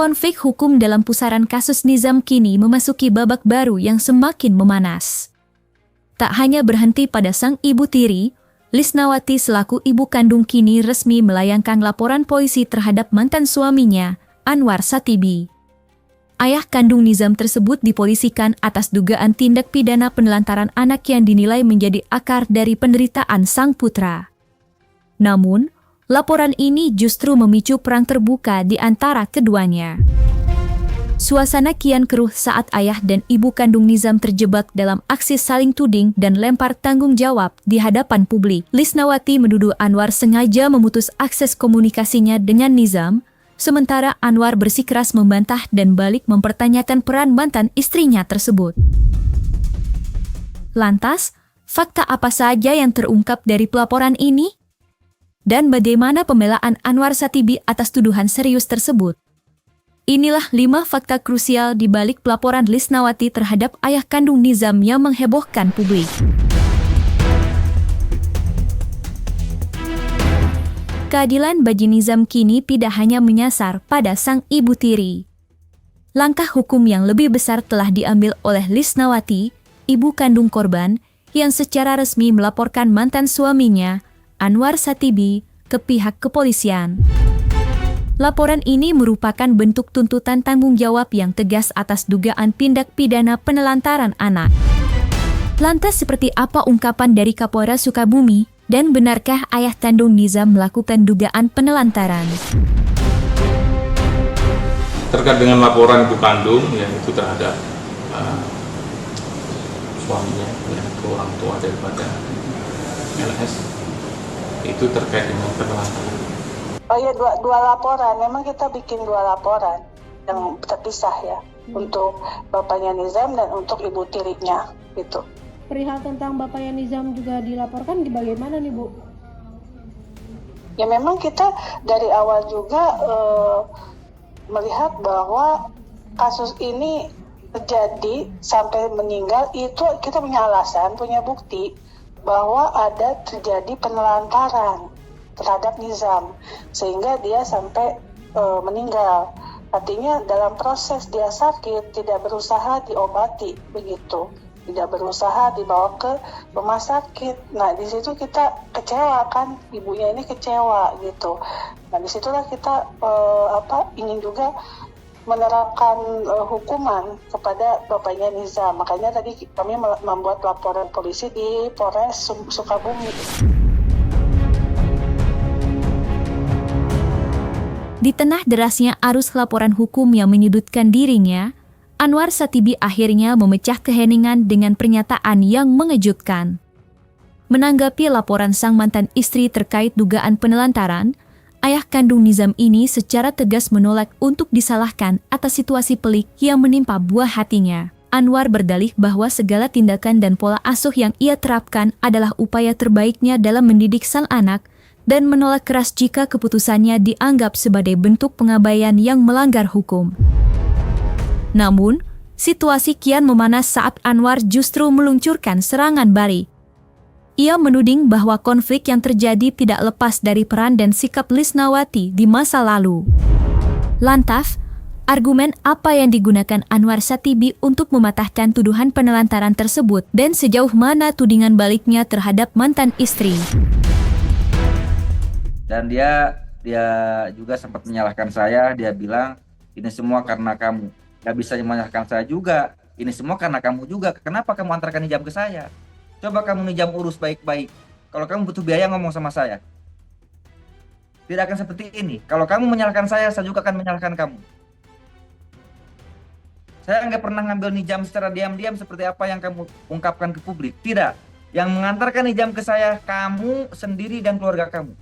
Konflik hukum dalam pusaran kasus Nizam kini memasuki babak baru yang semakin memanas. Tak hanya berhenti pada sang ibu tiri, Lisnawati selaku ibu kandung kini resmi melayangkan laporan polisi terhadap mantan suaminya, Anwar Satibi. Ayah kandung Nizam tersebut dipolisikan atas dugaan tindak pidana penelantaran anak yang dinilai menjadi akar dari penderitaan sang putra. Namun, laporan ini justru memicu perang terbuka di antara keduanya. Suasana kian keruh saat ayah dan ibu kandung Nizam terjebak dalam aksi saling tuding dan lempar tanggung jawab di hadapan publik. Lisnawati menuduh Anwar sengaja memutus akses komunikasinya dengan Nizam, sementara Anwar bersikeras membantah dan balik mempertanyakan peran mantan istrinya tersebut. Lantas, fakta apa saja yang terungkap dari pelaporan ini? Dan bagaimana pembelaan Anwar Satibi atas tuduhan serius tersebut? Inilah 5 fakta krusial di balik pelaporan Lisnawati terhadap ayah kandung Nizam yang menghebohkan publik. Keadilan bagi Nizam kini tidak hanya menyasar pada sang ibu tiri. Langkah hukum yang lebih besar telah diambil oleh Lisnawati, ibu kandung korban, yang secara resmi melaporkan mantan suaminya, Anwar Satibi, ke pihak kepolisian. Laporan ini merupakan bentuk tuntutan tanggung jawab yang tegas atas dugaan tindak pidana penelantaran anak. Lantas seperti apa ungkapan dari Kapolres Sukabumi, dan benarkah ayah kandung Nizam melakukan dugaan penelantaran? Terkait dengan laporan ibu kandung yang itu terhadap suaminya, ya, ke orang tua daripada LS, itu terkait dengan penelantaran. Oh iya, dua laporan. Memang kita bikin 2 laporan yang terpisah ya, untuk bapaknya Nizam dan untuk ibu tirinya gitu. Perihal tentang bapaknya Nizam juga dilaporkan bagaimana nih Bu? Ya memang kita dari awal juga melihat bahwa kasus ini terjadi sampai meninggal itu kita punya alasan, punya bukti bahwa ada terjadi penelantaran terhadap Nizam sehingga dia sampai meninggal. Artinya dalam proses dia sakit tidak berusaha diobati begitu, tidak berusaha dibawa ke rumah sakit. Nah di situ kita kecewa kan, ibunya ini kecewa gitu. Nah disitulah kita ingin juga menerapkan hukuman kepada bapaknya Nizam. Makanya tadi kami membuat laporan polisi di Polres Sukabumi. Di tengah derasnya arus laporan hukum yang menyudutkan dirinya, Anwar Satibi akhirnya memecah keheningan dengan pernyataan yang mengejutkan. Menanggapi laporan sang mantan istri terkait dugaan penelantaran, ayah kandung Nizam ini secara tegas menolak untuk disalahkan atas situasi pelik yang menimpa buah hatinya. Anwar berdalih bahwa segala tindakan dan pola asuh yang ia terapkan adalah upaya terbaiknya dalam mendidik sang anak, dan menolak keras jika keputusannya dianggap sebagai bentuk pengabaian yang melanggar hukum. Namun, situasi kian memanas saat Anwar justru meluncurkan serangan balik. Ia menuding bahwa konflik yang terjadi tidak lepas dari peran dan sikap Lisnawati di masa lalu. Lantas, argumen apa yang digunakan Anwar Satibi untuk mematahkan tuduhan penelantaran tersebut dan sejauh mana tudingan baliknya terhadap mantan istri? Dan dia juga sempat menyalahkan saya. Dia bilang ini semua karena kamu. Gak bisa menyalahkan saya juga. Ini semua karena kamu juga. Kenapa kamu antarkan Nizam ke saya? Coba kamu Nizam urus baik-baik. Kalau kamu butuh biaya ngomong sama saya. Tidak akan seperti ini. Kalau kamu menyalahkan saya juga akan menyalahkan kamu. Saya nggak pernah ngambil Nizam secara diam-diam seperti apa yang kamu ungkapkan ke publik. Tidak. Yang mengantarkan Nizam ke saya kamu sendiri dan keluarga kamu.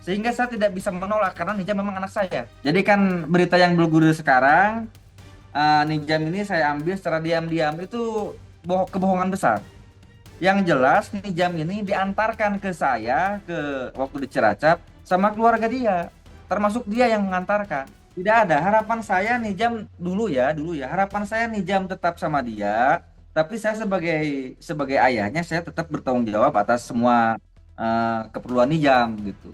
Sehingga saya tidak bisa menolak karena Nizam memang anak saya. Jadi kan berita yang bergulir sekarang, Nizam ini saya ambil secara diam-diam, itu kebohongan besar. Yang jelas Nizam ini diantarkan ke saya waktu di Cilacap sama keluarga dia, termasuk dia yang mengantarkan. Tidak ada harapan saya Nizam dulu ya, harapan saya Nizam tetap sama dia, tapi saya sebagai ayahnya saya tetap bertanggung jawab atas semua keperluan Nizam gitu.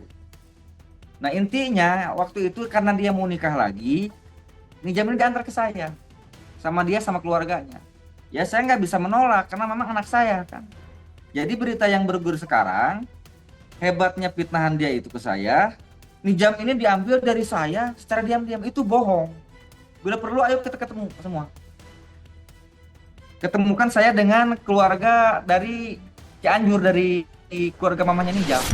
Nah intinya waktu itu karena dia mau nikah lagi, Nijam ini diantar ke saya sama dia sama keluarganya. Ya saya nggak bisa menolak karena memang anak saya kan. Jadi berita yang bergulir sekarang, hebatnya fitnahan dia itu ke saya, Nijam ini diambil dari saya secara diam-diam, itu bohong. Bila perlu ayo kita ketemu semua. Ketemukan saya dengan keluarga dari Cianjur, dari keluarga mamanya Nijam.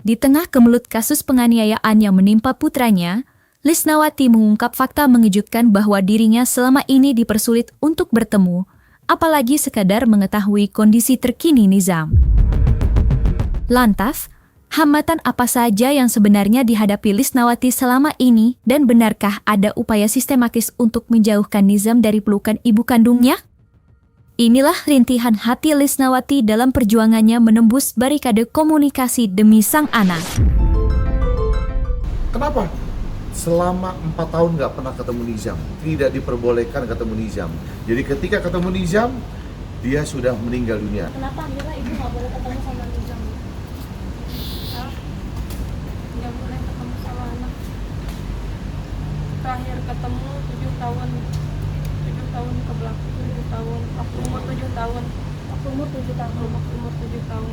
Di tengah kemelut kasus penganiayaan yang menimpa putranya, Lisnawati mengungkap fakta mengejutkan bahwa dirinya selama ini dipersulit untuk bertemu, apalagi sekadar mengetahui kondisi terkini Nizam. Lantas, hambatan apa saja yang sebenarnya dihadapi Lisnawati selama ini dan benarkah ada upaya sistematis untuk menjauhkan Nizam dari pelukan ibu kandungnya? Inilah rintihan hati Lisnawati dalam perjuangannya menembus barikade komunikasi demi sang anak. Kenapa? Selama 4 tahun nggak pernah ketemu Nizam, tidak diperbolehkan ketemu Nizam. Jadi ketika ketemu Nizam, dia sudah meninggal dunia. Kenapa akhirnya ibu nggak boleh ketemu sama Nizam? Nggak boleh ketemu sama anak. Terakhir ketemu 7 tahun ke belakang, 7 tahun. Waktu umur 7 tahun. Waktu umur 7 tahun. Waktu umur 7 tahun.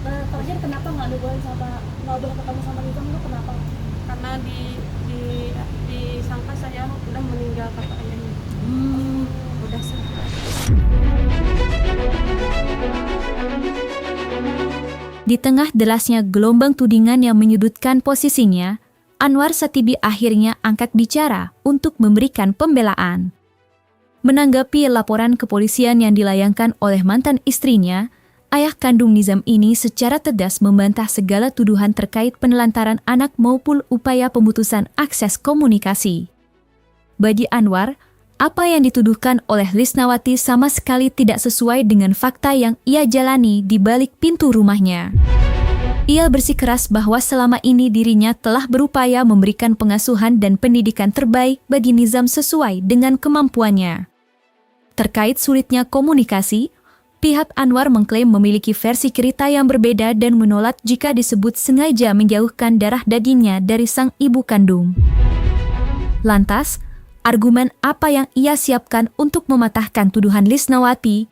Nah, terakhir kenapa nggak boleh ketemu sama Nizam tuh kenapa? Karena disangka saya udah meninggal kata ayahnya. Udah selesai. Di tengah derasnya gelombang tudingan yang menyudutkan posisinya, Anwar Satibi akhirnya angkat bicara untuk memberikan pembelaan. Menanggapi laporan kepolisian yang dilayangkan oleh mantan istrinya, ayah kandung Nizam ini secara tegas membantah segala tuduhan terkait penelantaran anak maupun upaya pemutusan akses komunikasi. Bagi Anwar, apa yang dituduhkan oleh Lisnawati sama sekali tidak sesuai dengan fakta yang ia jalani di balik pintu rumahnya. Ia bersikeras bahwa selama ini dirinya telah berupaya memberikan pengasuhan dan pendidikan terbaik bagi Nizam sesuai dengan kemampuannya. Terkait sulitnya komunikasi, pihak Anwar mengklaim memiliki versi cerita yang berbeda dan menolak jika disebut sengaja menjauhkan darah dagingnya dari sang ibu kandung. Lantas, argumen apa yang ia siapkan untuk mematahkan tuduhan Lisnawati?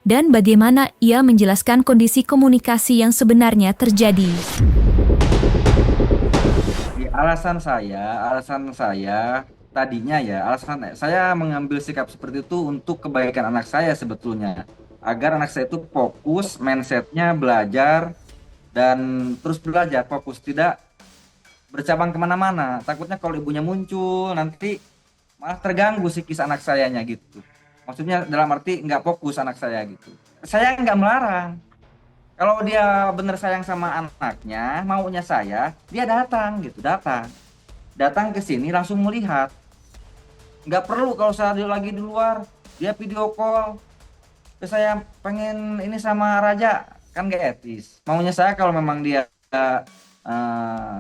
Dan bagaimana ia menjelaskan kondisi komunikasi yang sebenarnya terjadi? Alasan saya tadinya alasan saya mengambil sikap seperti itu untuk kebaikan anak saya sebetulnya. Agar anak saya itu fokus, mindsetnya belajar, dan terus belajar, fokus, tidak bercabang kemana-mana. Takutnya kalau ibunya muncul, nanti malah terganggu psikis anak sayanya gitu. Maksudnya dalam arti nggak fokus anak saya gitu. Saya nggak melarang. Kalau dia benar sayang sama anaknya, maunya saya, dia datang gitu, datang ke sini langsung melihat. Nggak perlu kalau saya lagi di luar, dia video call. Saya pengen ini sama Raja, kan gak etis. Maunya saya kalau memang dia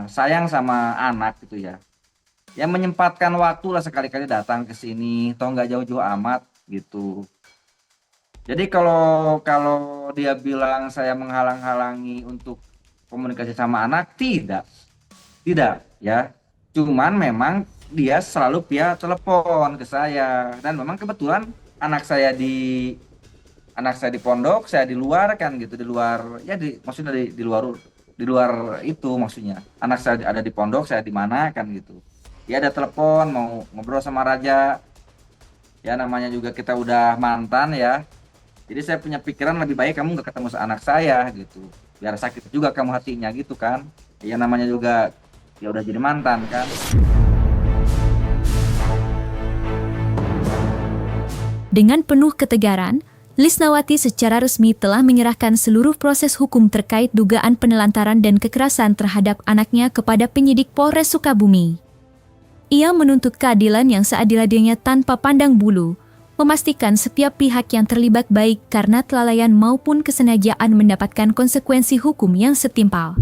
sayang sama anak gitu ya menyempatkan waktu lah sekali-kali datang ke sini, toh nggak jauh-jauh amat gitu. Jadi kalau dia bilang saya menghalang-halangi untuk komunikasi sama anak, tidak ya. Cuman memang dia selalu via telepon ke saya, dan memang kebetulan anak saya di pondok, saya di luar kan gitu, maksudnya di luar itu maksudnya. Anak saya ada di pondok, saya di mana kan gitu. Dia ada telepon mau ngobrol sama Raja. Ya namanya juga kita udah mantan ya. Jadi saya punya pikiran lebih baik kamu nggak ketemu anak saya gitu. Biar sakit juga kamu hatinya gitu kan. Ya namanya juga ya udah jadi mantan kan. Dengan penuh ketegaran, Lisnawati secara resmi telah menyerahkan seluruh proses hukum terkait dugaan penelantaran dan kekerasan terhadap anaknya kepada penyidik Polres Sukabumi. Ia menuntut keadilan yang seadil-adilnya tanpa pandang bulu, memastikan setiap pihak yang terlibat baik karena kelalaian maupun kesengajaan mendapatkan konsekuensi hukum yang setimpal.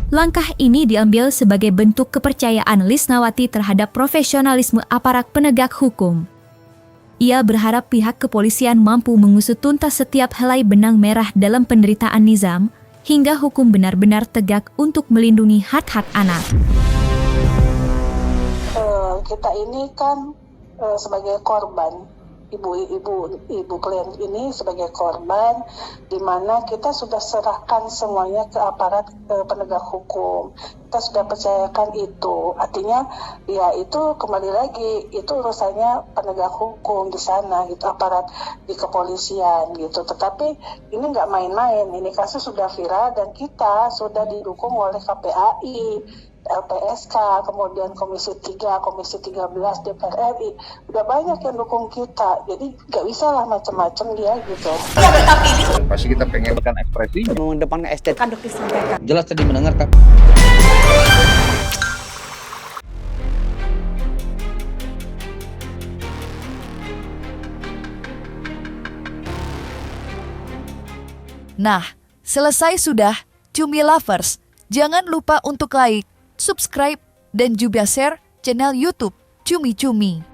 Langkah ini diambil sebagai bentuk kepercayaan Lisnawati terhadap profesionalisme aparat penegak hukum. Ia berharap pihak kepolisian mampu mengusut tuntas setiap helai benang merah dalam penderitaan Nizam, hingga hukum benar-benar tegak untuk melindungi hak-hak anak. Kita ini kan sebagai korban, ibu klien ini sebagai korban, di mana kita sudah serahkan semuanya ke aparat penegak hukum. Kita sudah percayakan itu, artinya ya itu kembali lagi itu urusannya penegak hukum di sana, gitu, aparat di kepolisian gitu. Tetapi ini nggak main-main, ini kasus sudah viral dan kita sudah didukung oleh KPAI, LPSK, kemudian Komisi 3, Komisi 13 DPR RI, udah banyak yang dukung kita, jadi nggak bisa lah macam-macam dia gitu. Pasti kita pengen Ekspresi mengedepankan estetika. jelas tadi mendengarkan. Nah, selesai sudah Cumi Lovers. Jangan lupa untuk like, subscribe, dan juga share channel YouTube Cumi Cumi.